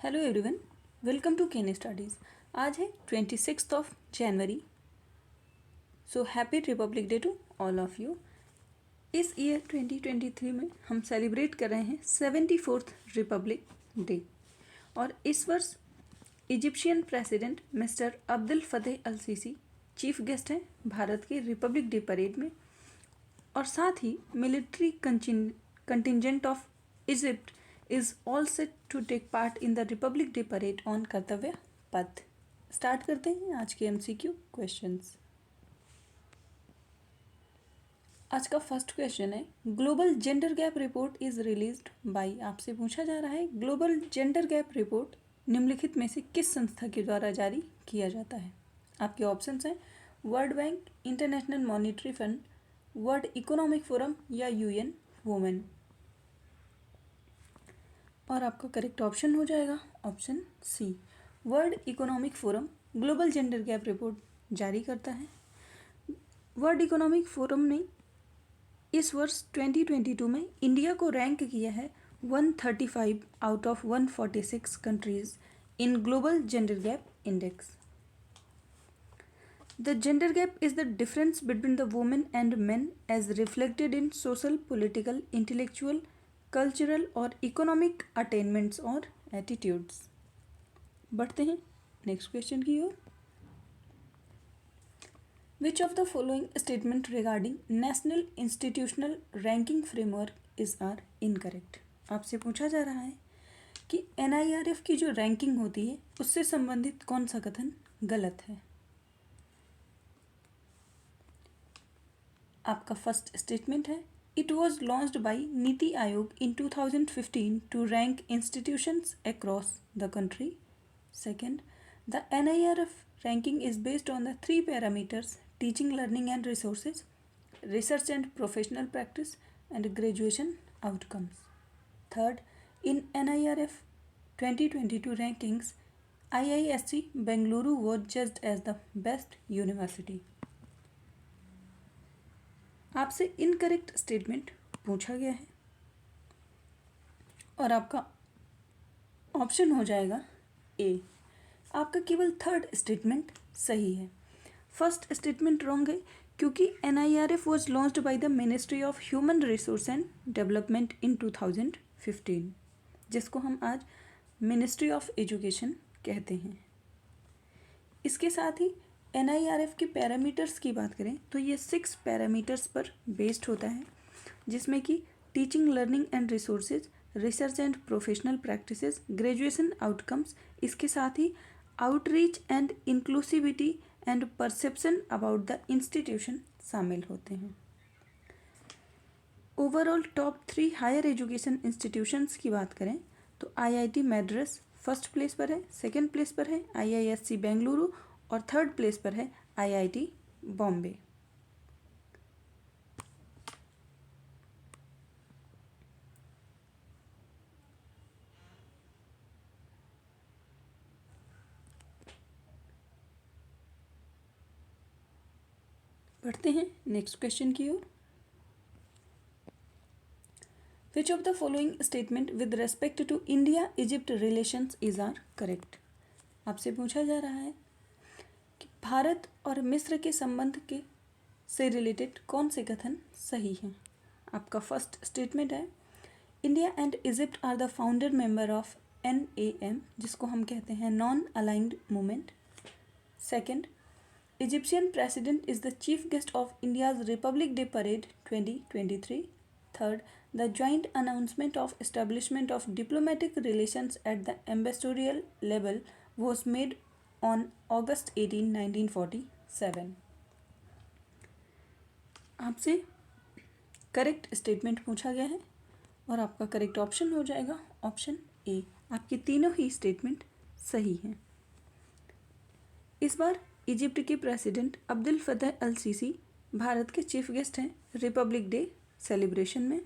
Hello everyone, welcome to Ken Studies. आज है 26 जनवरी। So happy republic day to all of you. इस year 2023 में हम सेलिब्रेट कर रहे हैं 74th रिपब्लिक डे। और इस वर्ष Egyptian president mister Abdul Fattah al Sisi chief guest हैं भारत के रिपब्लिक डे परेड में। और साथ ही military contingent of Egypt is all set to take part in the Republic Day parade on कर्तव्य पथ। स्टार्ट करते हैं आज के MCQ क्वेश्चंस। आज का फर्स्ट क्वेश्चन है, global gender gap report is released by. आपसे पूछा जा रहा है ग्लोबल जेंडर गैप रिपोर्ट निम्नलिखित में से किस संस्था के द्वारा जारी किया जाता है। आपके ऑप्शंस हैं world bank, international monetary fund, world economic forum या UN वुमेन। और आपका करेक्ट ऑप्शन हो जाएगा option C, world economic forum global gender gap report जारी करता है। वर्ल्ड इकोनॉमिक फोरम ने इस वर्ष 2022 में इंडिया को रैंक किया है 135 out of 146 countries in global gender gap index. The gender gap is the difference between the women and men as reflected in social, political, intellectual, cultural और economic attainments और attitudes. बढ़ते हैं next question की ओर। Which of the following statement regarding national institutional ranking framework is are incorrect. आपसे पूछा जा रहा है कि NIRF की जो रैंकिंग होती है उससे संबंधित कौन सा कथन गलत है। आपका फर्स्ट स्टेटमेंट है, It was launched by Niti Aayog in 2015 to rank institutions across the country. Second, the NIRF ranking is based on the three parameters: teaching, learning and resources, research and professional practice, and graduation outcomes. Third, in NIRF 2022 rankings, IISc Bengaluru was judged as the best university. आपसे incorrect statement पूछा गया है और आपका option हो जाएगा ए। आपका केवल थर्ड स्टेटमेंट सही है। फर्स्ट स्टेटमेंट रॉन्ग है क्योंकि NIRF was launched by the ministry of human resource and development in 2015, जिसको हम आज मिनिस्ट्री ऑफ एजुकेशन कहते हैं। इसके साथ ही NIRF के पैरामीटर्स की बात करें तो ये 6 पैरामीटर्स पर बेस्ड होता है, जिसमें कि teaching, learning and resources, research and professional practices, graduation outcomes, इसके साथ ही outreach and inclusivity and perception about the institution शामिल होते हैं। Overall top 3 higher education institutions की बात करें तो IIT मैड्रास फर्स्ट प्लेस पर है, सेकेंड प्लेस पर है IISc बेंगलुरु और थर्ड प्लेस पर है IIT बॉम्बे। बढ़ते हैं नेक्स्ट क्वेश्चन की ओर। Which of the following statement with respect to India Egypt relations is are correct. आपसे पूछा जा रहा है कि भारत और मिस्र के संबंध के से रिलेटेड कौन से कथन सही हैं। आपका फर्स्ट स्टेटमेंट है, India and Egypt are the founder member of NAM, जिसको हम कहते हैं non aligned movement. Second, Egyptian president is the chief guest of India's republic day parade 2023। Third, the joint announcement of establishment of diplomatic relations at the ambassadorial level was made on August 18, 1947। आपसे correct statement पूछा गया है और आपका correct option हो जाएगा option A. आपकी तीनों ही स्टेटमेंट सही हैं। इस बार इजिप्ट के president Abdel Fattah al Sisi Bharat के चीफ गेस्ट हैं रिपब्लिक डे सेलिब्रेशन में।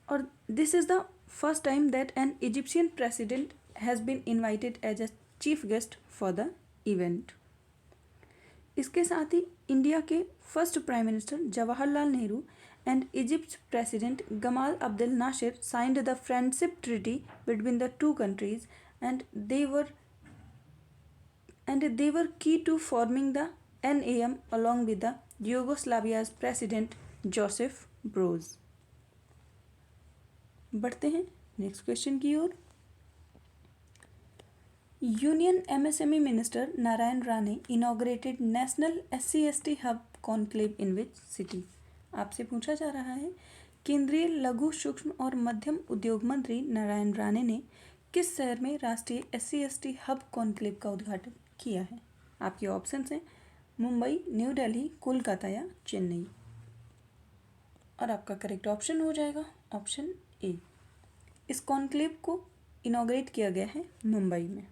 और this is the first time that an Egyptian president has been invited as a chief guest for the event। इसके साथ ही इंडिया के first prime minister Jawaharlal Nehru and Egypt's President Gamal Abdel Nasser signed the Friendship Treaty between the two countries, and they were key to forming the NAM along with the Yugoslavia's President Joseph Broz. बढ़ते हैं next question की ओर। Union MSME minister Narayan Rane inaugurated national SC/ST hub conclave in which city. आपसे पूछा जा रहा है केंद्रीय लघु सूक्ष्म और मध्यम उद्योग मंत्री नारायण राणे ने किस शहर में राष्ट्रीय SC/ST हब कॉन्क्लेव का उद्घाटन किया है। आपके ऑप्शंस हैं मुंबई, न्यू दिल्ली, कोलकाता या चेन्नई। और आपका करेक्ट ऑप्शन हो जाएगा ऑप्शन ए। इस कॉन्क्लेव को इनॉग्रेट किया गया है मुंबई में।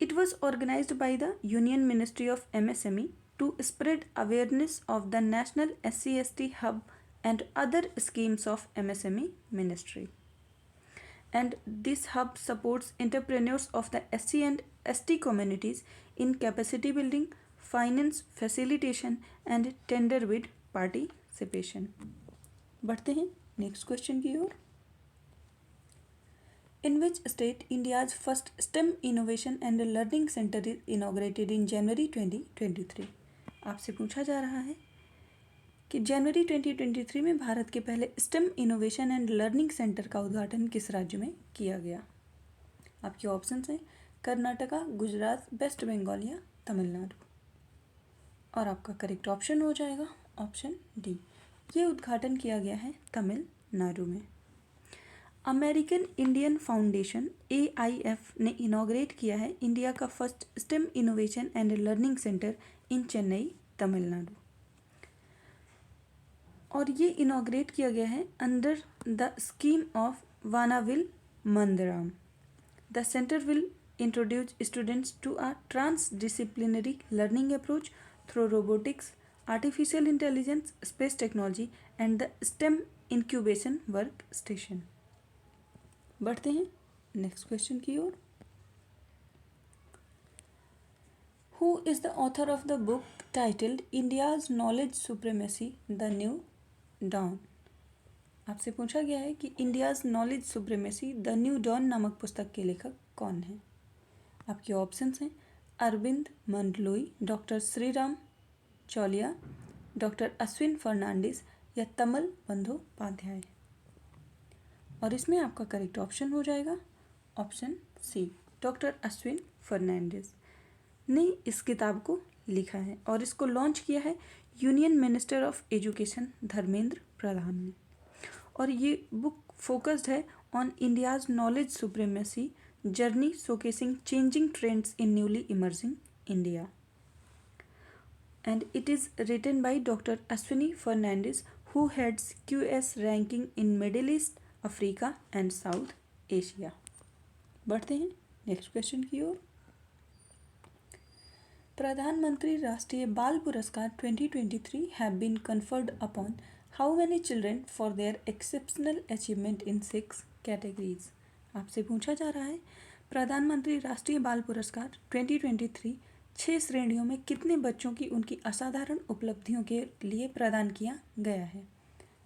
It was organized by the Union Ministry of MSME to spread awareness of the National SC/ST Hub and other schemes of MSME Ministry. And this hub supports entrepreneurs of the SC and ST communities in capacity building, finance facilitation and tender bid participation. बढ़ते हैं next question की ओर। In which state India's first STEM Innovation and Learning Center is inaugurated in January 2023? आपसे पूछा जा रहा है कि जनवरी 2023 में भारत के पहले STEM innovation and learning centre का उद्घाटन किस राज्य में किया गया। आपके ऑप्शंस हैं कर्नाटका, गुजरात, वेस्ट बंगाल या तमिलनाडु। और आपका करेक्ट ऑप्शन हो जाएगा ऑप्शन डी। ये उद्घाटन किया गया है तमिलनाडु में। अमेरिकन इंडियन फाउंडेशन AIF ने इनॉग्रेट किया है इंडिया का first STEM innovation and learning centre in Chennai, Tamil Nadu. और ये इनॉग्रेट किया गया है under the scheme of Vanavil Mandram. The centre will introduce students to a transdisciplinary learning approach through robotics, artificial intelligence, space technology and the STEM incubation work station. बढ़ते हैं next question की ओर। Who is the author of the book titled India's knowledge supremacy the new dawn. आपसे पूछा गया है कि India's knowledge supremacy the new dawn नामक पुस्तक के लेखक कौन हैं। आपके ऑप्शंस हैं अरविंद मंडलोई, डॉक्टर श्रीराम चौलिया, डॉक्टर अश्विन फर्नांडिस या तमल बंदोपाध्याय। और इसमें आपका करेक्ट ऑप्शन हो जाएगा option C, doctor Ashwin Fernandes ने इस किताब को लिखा है और इसको लॉन्च किया है union minister of education Dharmendra Pradhan ने। और ये बुक फोकस्ड है on India's knowledge supremacy journey showcasing changing trends in newly emerging India. And it is written by doctor Ashwini Fernandes who heads QS ranking in Middle East, Africa and South Asia. बढ़ते हैं next question की ओर। प्रधानमंत्री राष्ट्रीय Bal Puraskar 2023 have been conferred upon how many children for their exceptional achievement in 6 categories. आपसे पूछा जा रहा है प्रधानमंत्री राष्ट्रीय बाल पुरस्कार 2023 6 श्रेणियों में कितने बच्चों की उनकी असाधारण उपलब्धियों के लिए प्रदान किया गया है।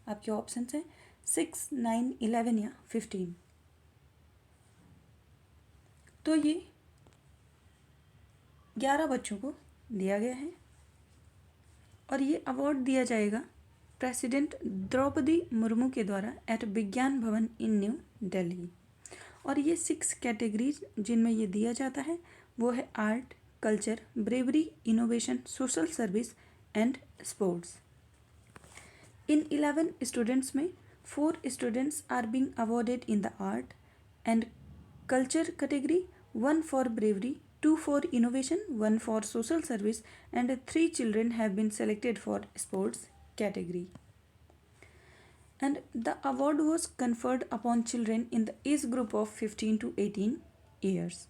आपके ऑप्शंस हैं 6, 9, 11 या 15। तो ये 11 बच्चों को दिया गया है और ये अवार्ड दिया जाएगा प्रेसिडेंट द्रौपदी मुर्मू के द्वारा एट विज्ञान भवन इन न्यू दिल्ली। और ये 6 कैटेगरीज जिनमें ये दिया जाता है वो है art, culture, bravery, innovation, social service and sports. In 11 students में 4 students are being awarded in the art and culture category, 1 for bravery, 2 for innovation, 1 for social service, and 3 children have been selected for sports category. And the award was conferred upon children in the age group of 15 to 18 years.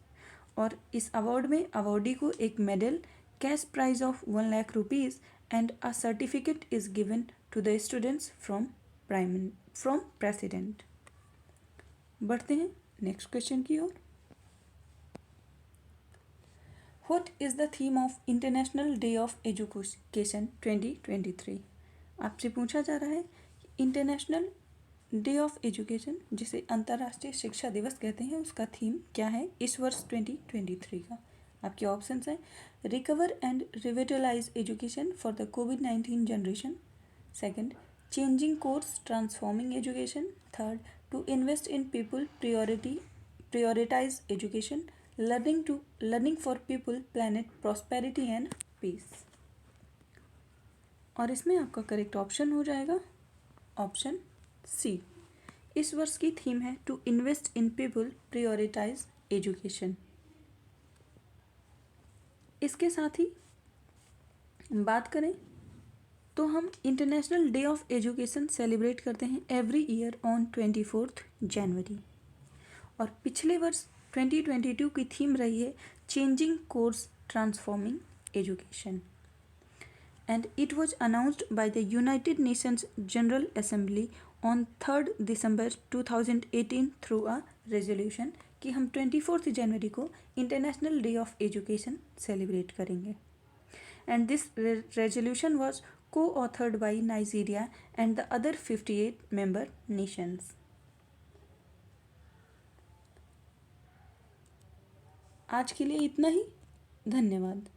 और इस award में awardee को एक medal, cash prize of 1 lakh rupees and a certificate is given to the students from president. बढ़ते हैं next question की ओर। What is the theme of international day of education 2023। आपसे पूछा जा रहा है इंटरनेशनल डे ऑफ एजुकेशन, जिसे अंतर्राष्ट्रीय शिक्षा दिवस कहते हैं, उसका थीम क्या है इस वर्ष 2023 का। आपके ऑप्शंस हैं recover and revitalise education for the कोविड-19 generation, second changing course transforming education, third to invest in people prioritize education, learning for people planet prosperity and peace. और इसमें आपका करेक्ट ऑप्शन हो जाएगा ऑप्शन सी। इस वर्ष की थीम है to invest in people prioritize education. इसके साथ ही बात करें तो हम international day of education celebrate करते हैं एवरी ईयर ऑन 24 जनवरी। और पिछले वर्ष 2022 की थीम रही है changing course transforming education, and it was announced by the United Nations General Assembly on 3rd December 2018 through a resolution कि हम 24 जनवरी को international day of education celebrate करेंगे। And this resolution was co-authored by Nigeria and the other 58 member nations। आज के लिए इतना ही, धन्यवाद।